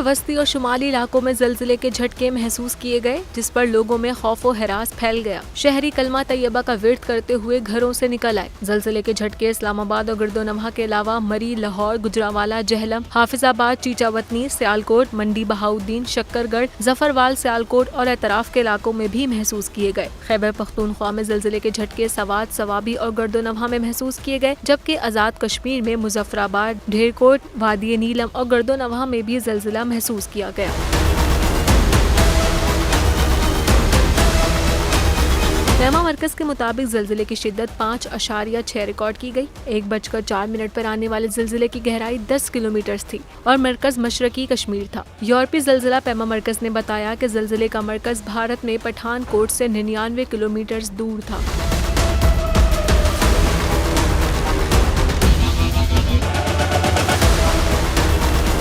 वस्ती और शुमाली इलाकों में ज़लज़ले के झटके महसूस किए गए, जिस पर लोगों में खौफ और हरास फैल गया। शहरी कलमा तैयबा का विर्द करते हुए घरों से निकल आए। ज़लज़ले के झटके इस्लामाबाद और गिरदोनवा के अलावा मरी, लाहौर, गुजरांवाला, जहलम, हाफिजाबाद, चीचावतनी, सियालकोट, मंडी बहाउद्दीन, शक्करगढ़, जफरवाल, सियालकोट और एतराफ के इलाकों में भी महसूस किए गए। खैबर पख्तूनख्वा में ज़लज़ले के झटके सवात, सवाबी और गिरदोनवा में महसूस किए गए, जबकि आज़ाद कश्मीर में मुजफ्फराबाद, ढेरकोट, वादी नीलम और गिरदोनवा में भी ज़लज़ला महसूस किया गया। नेमा मरकज के मुताबिक ज़लज़ले की शिद्दत 5.6 रिकॉर्ड की गई। 1:04 पर आने वाले ज़लज़ले की गहराई 10 किलोमीटर थी और मरकज मशरकी कश्मीर था। यूरोपीय ज़लज़ला पैमा मरकज ने बताया कि ज़लज़ले का मरकज भारत में पठानकोट से 99 किलोमीटर दूर था।